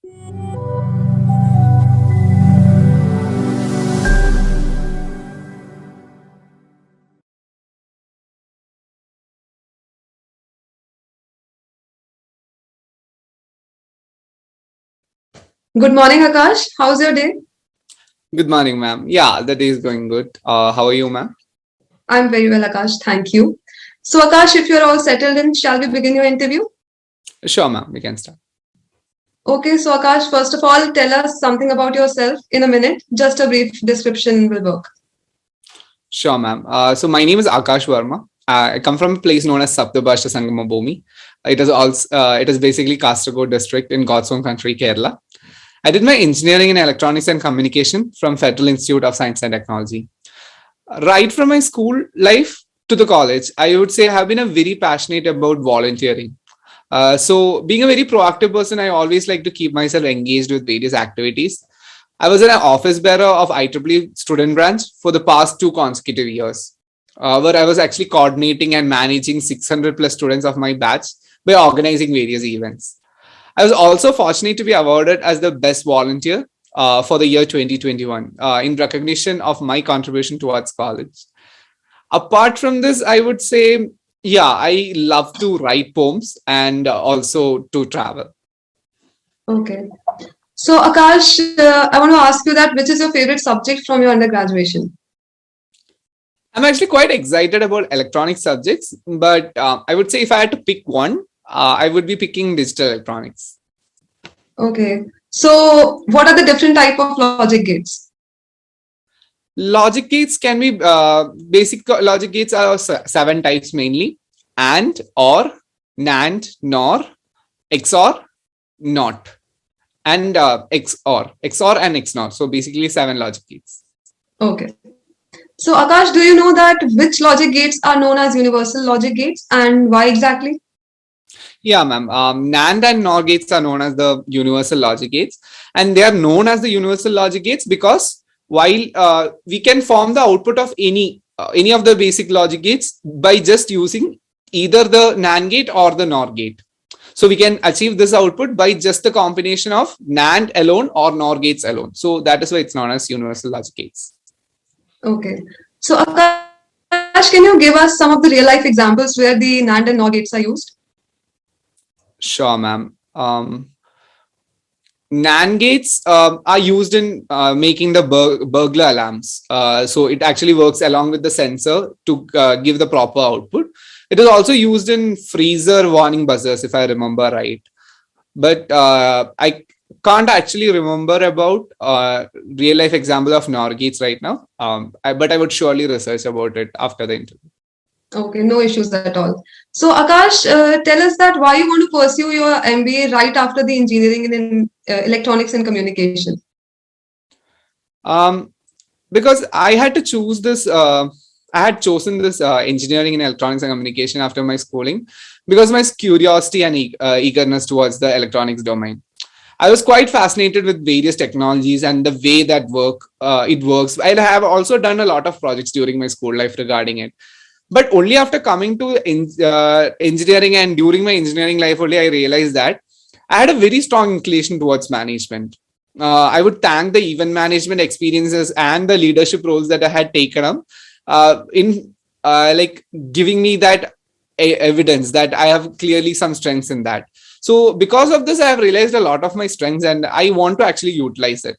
Good morning, Akash. How's your day? Good morning, ma'am. Yeah, the day is going good. How are you, ma'am? I'm very well, Akash. Thank you. So, Akash, if you're all settled in, shall we begin your interview? Sure, ma'am. We can start. Okay, so Akash, first of all, tell us something about yourself in a minute. Just a brief description will work. Sure, ma'am. So my name is Akash Verma. I come from a place known as Saptabhasha Sangama Bhumi. It is basically Kasaragod district in God's own country, Kerala. I did my engineering in electronics and communication from Federal Institute of Science and Technology. Right from my school life to the college, I would say I have been a very passionate about volunteering. So being a very proactive person, I always like to keep myself engaged with various activities. I was an office bearer of IEEE student branch for the past 2 consecutive years, where I was actually coordinating and managing 600 plus students of my batch by organizing various events. I was also fortunate to be awarded as the best volunteer for the year 2021 in recognition of my contribution towards college. Apart from this, I would say, yeah, I love to write poems and also to travel. Okay. So, Akash, I want to ask you that which is your favorite subject from your undergraduation? I'm actually quite excited about electronic subjects, but I would say if I had to pick one, I would be picking digital electronics. Okay. So, what are the different type of logic gates? Logic gates can be basic logic gates are 7 types mainly: and, or, NAND, NOR, XOR, NOT, and XOR and XNOR. So basically 7 logic gates. Okay. So, Akash, do you know that which logic gates are known as universal logic gates and why exactly? Yeah, ma'am. NAND and NOR gates are known as the universal logic gates, and they are known as the universal logic gates because while we can form the output of any of the basic logic gates by just using either the NAND gate or the NOR gate. So we can achieve this output by just the combination of NAND alone or NOR gates alone. So that is why it's known as universal logic gates. Okay. So, Akash, can you give us some of the real life examples where the NAND and NOR gates are used? Sure, ma'am. NAND gates are used in making the burglar alarms. So it actually works along with the sensor to give the proper output. It is also used in freezer warning buzzers, if I remember right. But I can't actually remember about real life example of NOR gates right now. But I would surely research about it after the interview. Okay, no issues at all. So, Akash, tell us that why you want to pursue your MBA right after the engineering in electronics and communication. Um, because I had to choose this. I had chosen this engineering in electronics and communication after my schooling because my curiosity and eagerness towards the electronics domain. I was quite fascinated with various technologies and the way that it works. I have also done a lot of projects during my school life regarding it. But only after coming to engineering and during my engineering life, only I realized that I had a very strong inclination towards management. I would thank the event management experiences and the leadership roles that I had taken up in like giving me that evidence that I have clearly some strengths in that. So because of this, I have realized a lot of my strengths and I want to actually utilize it.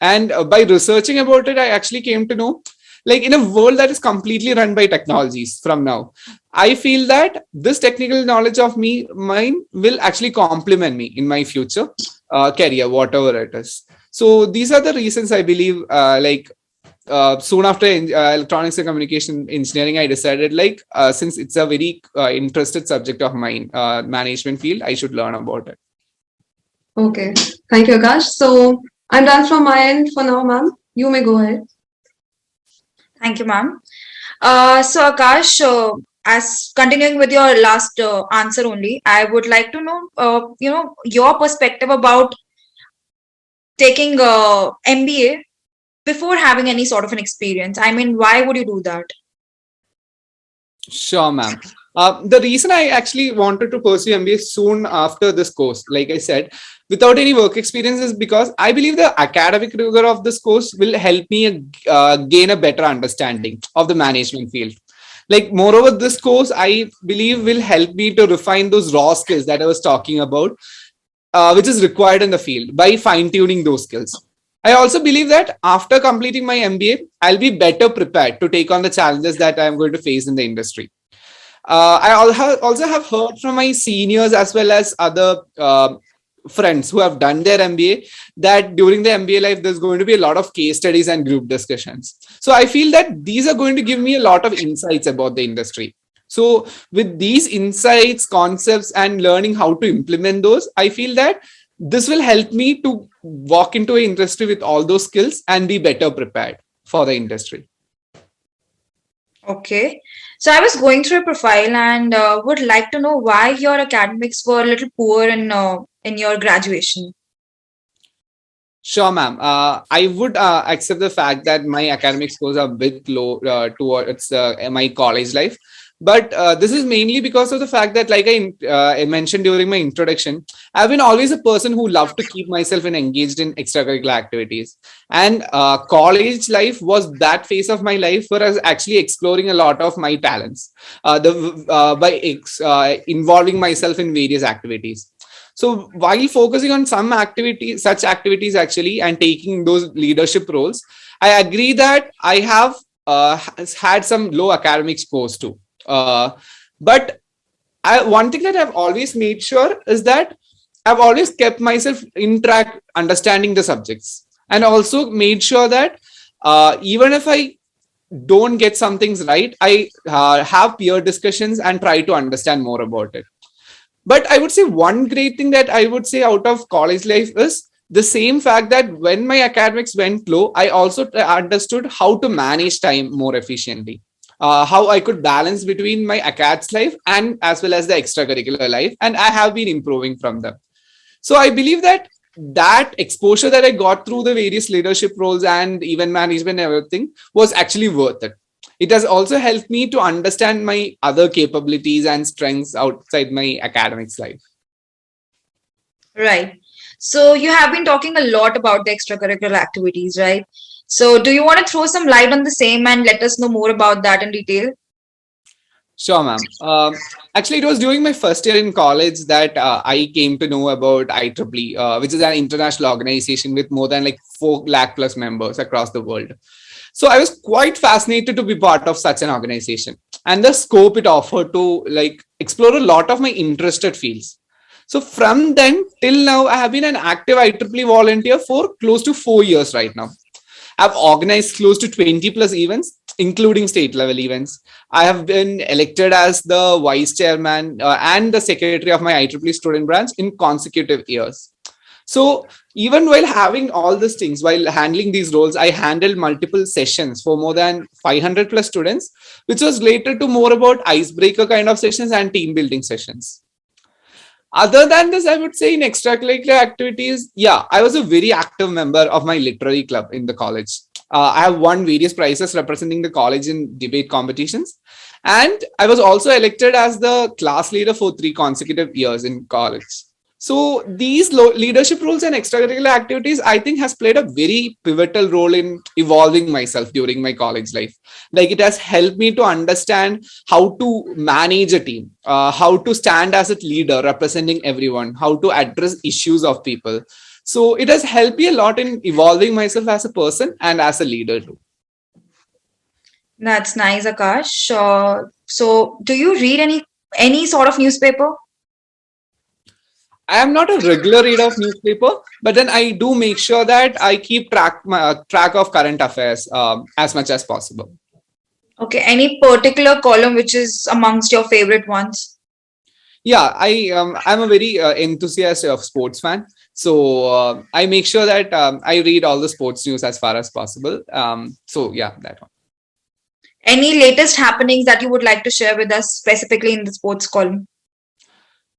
And by researching about it, I actually came to know, like in a world that is completely run by technologies from now, I feel that this technical knowledge of mine will actually complement me in my future career, whatever it is. So these are the reasons I believe soon after electronics and communication engineering, I decided since it's a very interested subject of mine, management field, I should learn about it. Okay, thank you, Akash. So, I'm done from my end for now, ma'am. You may go ahead. Thank you, ma'am. So Akash, as continuing with your last answer only, I would like to know, your perspective about taking MBA before having any sort of an experience. I mean, why would you do that? Sure, ma'am. The reason I actually wanted to pursue MBA soon after this course, like I said, without any work experience, is because I believe the academic rigor of this course will help me gain a better understanding of the management field. Like, moreover, this course I believe will help me to refine those raw skills that I was talking about, which is required in the field by fine tuning those skills. I also believe that after completing my MBA, I'll be better prepared to take on the challenges that I'm going to face in the industry. I also have heard from my seniors as well as other friends who have done their MBA that during the MBA life, there's going to be a lot of case studies and group discussions. So I feel that these are going to give me a lot of insights about the industry. So with these insights, concepts, and learning how to implement those, I feel that this will help me to walk into an industry with all those skills and be better prepared for the industry. Okay. So I was going through your profile and would like to know why your academics were a little poor in your graduation. Sure, ma'am. I would accept the fact that my academic scores are a bit low towards my college life. But this is mainly because of the fact that, like I mentioned during my introduction, I've been always a person who loved to keep myself engaged in extracurricular activities. And college life was that phase of my life where I was actually exploring a lot of my talents by involving myself in various activities. So while focusing on some activities, such activities actually, and taking those leadership roles, I agree that I have had some low academic scores too. But one thing that I've always made sure is that I've always kept myself in track, understanding the subjects, and also made sure that even if I don't get some things right, I have peer discussions and try to understand more about it. But I would say one great thing that I would say out of college life is the same fact that when my academics went low, I also understood how to manage time more efficiently. How I could balance between my academics life and as well as the extracurricular life, and I have been improving from them. So I believe that that exposure that I got through the various leadership roles and even management and everything was actually worth it. It has also helped me to understand my other capabilities and strengths outside my academics life. Right. So you have been talking a lot about the extracurricular activities, right? So do you want to throw some light on the same and let us know more about that in detail? Sure, ma'am. Actually, it was during my first year in college that I came to know about IEEE, which is an international organization with more than like 4 lakh plus members across the world. So I was quite fascinated to be part of such an organization and the scope it offered to like explore a lot of my interested fields. So from then till now, I have been an active IEEE volunteer for close to 4 years right now. I've organized close to 20 plus events, including state level events. I have been elected as the vice chairman and the secretary of my IEEE student branch in consecutive years. So even while having all these things, while handling these roles, I handled multiple sessions for more than 500 plus students, which was related to more about icebreaker kind of sessions and team building sessions. Other than this, I would say in extracurricular activities, yeah, I was a very active member of my literary club in the college. I have won various prizes representing the college in debate competitions. And I was also elected as the class leader for 3 consecutive years in college. So these leadership roles and extracurricular activities, I think, has played a very pivotal role in evolving myself during my college life. Like, it has helped me to understand how to manage a team, how to stand as a leader representing everyone, how to address issues of people. So it has helped me a lot in evolving myself as a person and as a leader too. That's nice, Akash. So do you read any sort of newspaper? I am not a regular reader of newspaper, but then I do make sure that I keep track of current affairs as much as possible. Okay, any particular column which is amongst your favorite ones? Yeah, I'm a very enthusiast of sports fan, so I make sure that I read all the sports news as far as possible. So yeah, that one. Any latest happenings that you would like to share with us specifically in the sports column?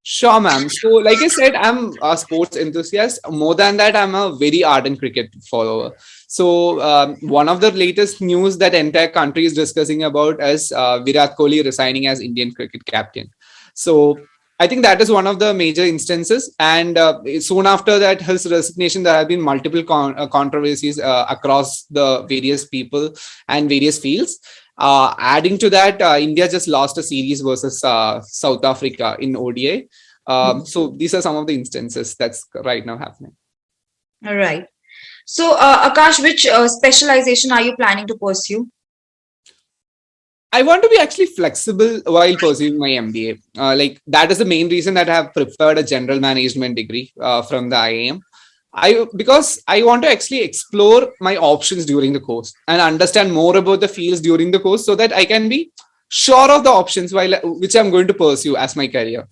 Sure, ma'am. So, like I said, I'm a sports enthusiast. More than that, I'm a very ardent cricket follower. So, one of the latest news that entire country is discussing about is Virat Kohli resigning as Indian cricket captain. So, I think that is one of the major instances. And soon after that, his resignation, there have been multiple controversies across the various people and various fields. Adding to that, India just lost a series versus South Africa in ODI. So these are some of the instances that's right now happening. All right. So, Akash, which specialization are you planning to pursue? I want to be actually flexible while pursuing my MBA. Like that is the main reason that I have preferred a general management degree from the IIM. Because I want to actually explore my options during the course and understand more about the fields during the course so that I can be sure of the options which I'm going to pursue as my career.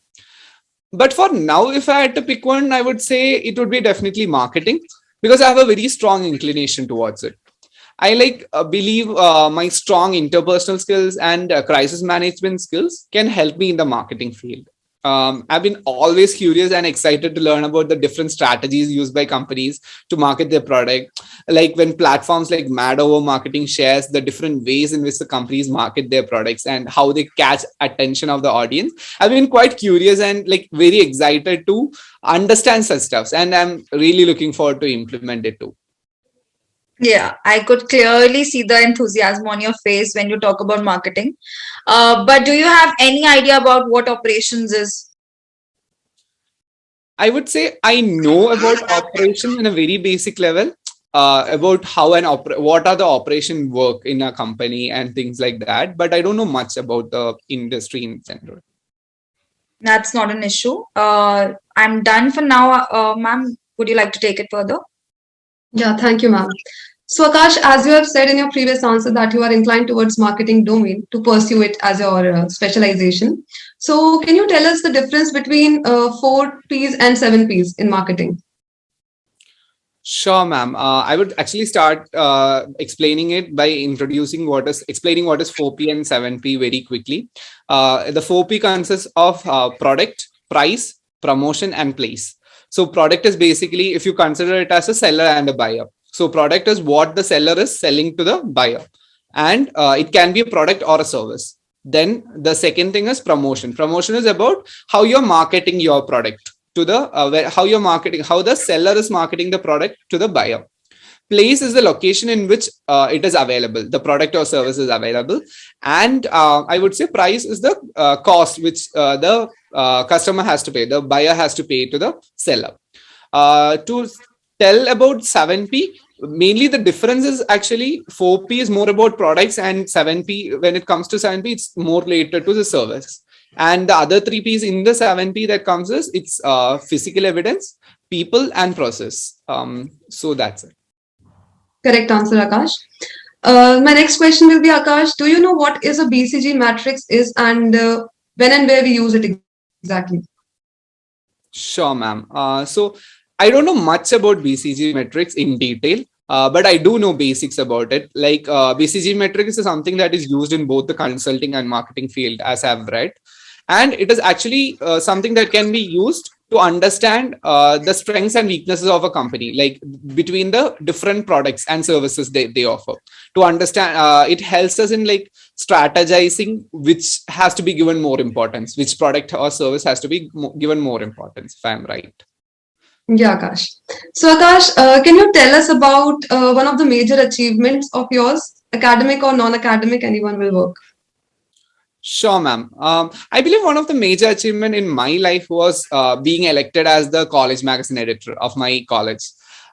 But for now, if I had to pick one, I would say it would be definitely marketing because I have a very strong inclination towards it. I believe my strong interpersonal skills and crisis management skills can help me in the marketing field. I've been always curious and excited to learn about the different strategies used by companies to market their product. Like when platforms like Mad Over Marketing shares the different ways in which the companies market their products and how they catch attention of the audience. I've been quite curious and like very excited to understand such stuffs, and I'm really looking forward to implement it too. Yeah, I could clearly see the enthusiasm on your face when you talk about marketing. But do you have any idea about what operations is? I would say I know about operation in a very basic level, about how what are the operation work in a company and things like that. But I don't know much about the industry in general. That's not an issue. I'm done for now, ma'am. Would you like to take it further? Yeah, thank you, ma'am. So, Akash, as you have said in your previous answer that you are inclined towards marketing domain to pursue it as your specialization. So, can you tell us the difference between 4 Ps and 7 Ps in marketing? Sure, ma'am. I would actually start explaining it by explaining what is 4P and 7P very quickly. The 4P consists of product, price, promotion, and place. So product is basically, if you consider it as a seller and a buyer. So product is what the seller is selling to the buyer, and it can be a product or a service. Then the second thing is promotion. Promotion is about how you're marketing your product to the how the seller is marketing the product to the buyer. Place is the location in which it is available, the product or service is available. And I would say price is the cost which the customer has to pay, the buyer has to pay to the seller. To tell about 7P, mainly the difference is actually 4P is more about products, and 7P, when it comes to 7P, it's more related to the service. And the other 3Ps in the 7P that comes is it's physical evidence, people, and process. So that's it. Correct answer, Akash. My next question will be, Akash, do you know what is a BCG matrix is and when and where we use it exactly? Sure, ma'am. So I don't know much about BCG metrics in detail, but I do know basics about it. Like BCG metrics is something that is used in both the consulting and marketing field, as I've read. And it is actually something that can be used to understand the strengths and weaknesses of a company, like between the different products and services they offer. To understand, it helps us in like strategizing which has to be given more importance, which product or service has to be given more importance, if I'm right. Yeah, Akash. So, Akash, can you tell us about one of the major achievements of yours, academic or non-academic, anyone will work? Sure, ma'am. I believe one of the major achievement in my life was being elected as the college magazine editor of my college.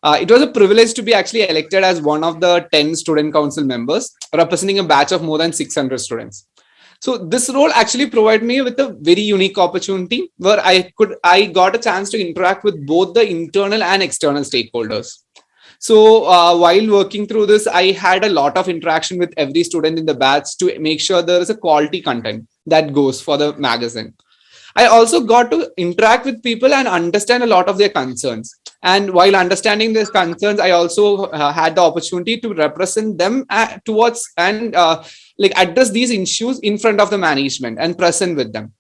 It was a privilege to be actually elected as one of the 10 student council members, representing a batch of more than 600 students. So this role actually provided me with a very unique opportunity where I got a chance to interact with both the internal and external stakeholders. So while working through this, I had a lot of interaction with every student in the batch to make sure there is a quality content that goes for the magazine. I also got to interact with people and understand a lot of their concerns. And while understanding these concerns, I also had the opportunity to represent them towards and like address these issues in front of the management and present with them.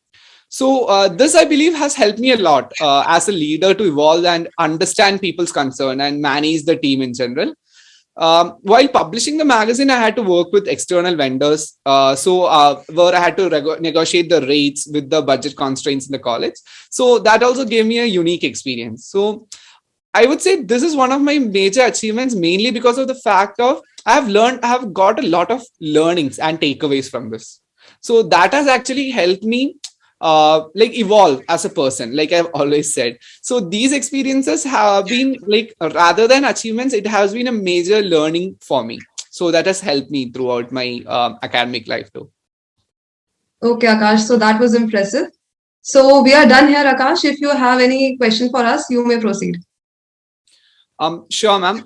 So this, I believe, has helped me a lot as a leader to evolve and understand people's concern and manage the team in general. While publishing the magazine, I had to work with external vendors, where I had to negotiate the rates with the budget constraints in the college. So that also gave me a unique experience. So I would say this is one of my major achievements, mainly because of the fact of I have got a lot of learnings and takeaways from this. So that has actually helped me like evolve as a person, like I've always said. So these experiences have been like, rather than achievements, it has been a major learning for me. So that has helped me throughout my academic life too. Okay, Akash. So that was impressive. So we are done here, Akash. If you have any question for us, you may proceed. Sure, ma'am.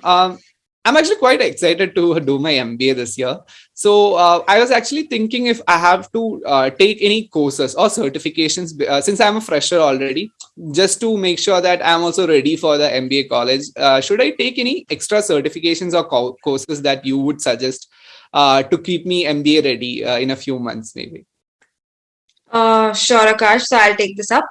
I'm actually quite excited to do my MBA this year. So I was actually thinking if I have to take any courses or certifications, since I'm a fresher already, just to make sure that I'm also ready for the MBA college. Should I take any extra certifications or courses that you would suggest to keep me MBA ready in a few months, maybe? Sure, Akash. So I'll take this up.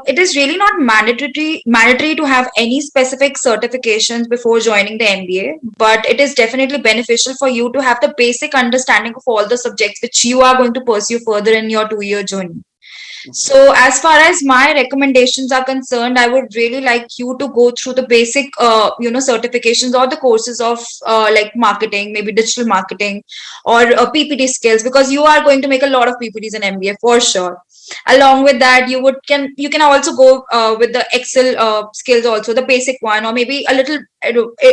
It is really not mandatory to have any specific certifications before joining the MBA, but it is definitely beneficial for you to have the basic understanding of all the subjects which you are going to pursue further in your 2-year journey. So as far as my recommendations are concerned, I would really like you to go through the basic, certifications or the courses of like marketing, maybe digital marketing or PPT skills, because you are going to make a lot of PPTs in MBA for sure. Along with that, you can also go with the Excel skills, also the basic one, or maybe a little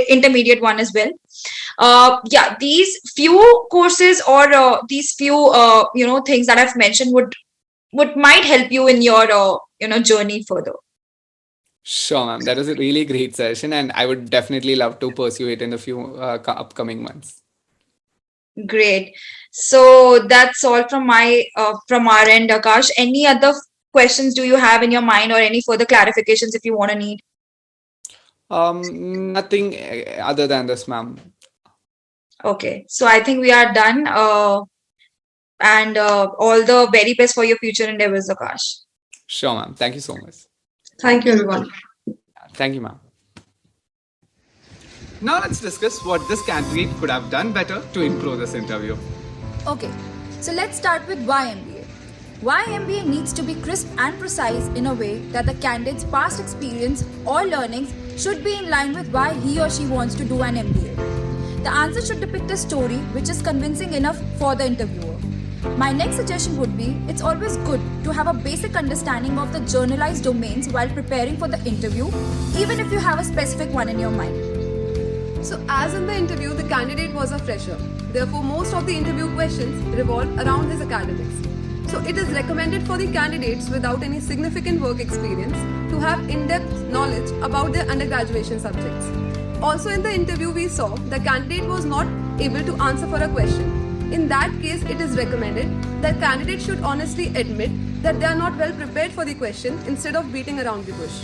intermediate one as well. Yeah, these few courses or these few things that I've mentioned would might help you in your journey further. Sure, ma'am. That was a really great session, and I would definitely love to pursue it in a few upcoming months. Great. So that's all from our end, Akash. Any other questions do you have in your mind, or any further clarifications if you want to need? Nothing other than this, ma'am. Okay, so I think we are done. And all the very best for your future endeavors, Akash. Sure, ma'am. Thank you so much. Thank you, everyone. Thank you, ma'am. Now let's discuss what this candidate could have done better to improve this interview. Okay, so let's start with why MBA. Why MBA needs to be crisp and precise in a way that the candidate's past experience or learnings should be in line with why he or she wants to do an MBA. The answer should depict a story which is convincing enough for the interviewer. My next suggestion would be, it's always good to have a basic understanding of the journalized domains while preparing for the interview, even if you have a specific one in your mind. So as in the interview, the candidate was a fresher. Therefore, most of the interview questions revolve around his academics. So it is recommended for the candidates without any significant work experience to have in-depth knowledge about their undergraduate subjects. Also in the interview, we saw the candidate was not able to answer for a question. In that case, it is recommended that candidates should honestly admit that they are not well prepared for the question instead of beating around the bush.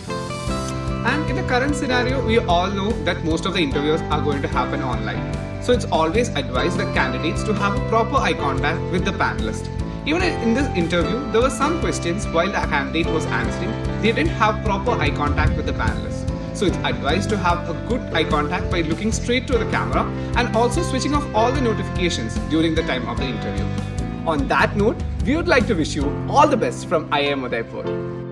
And in the current scenario, we all know that most of the interviews are going to happen online. So it's always advised the candidates to have a proper eye contact with the panelist. Even in this interview, there were some questions while the candidate was answering, they didn't have proper eye contact with the panelist. So it's advised to have a good eye contact by looking straight to the camera and also switching off all the notifications during the time of the interview. On that note, we would like to wish you all the best from IIM Udaipur.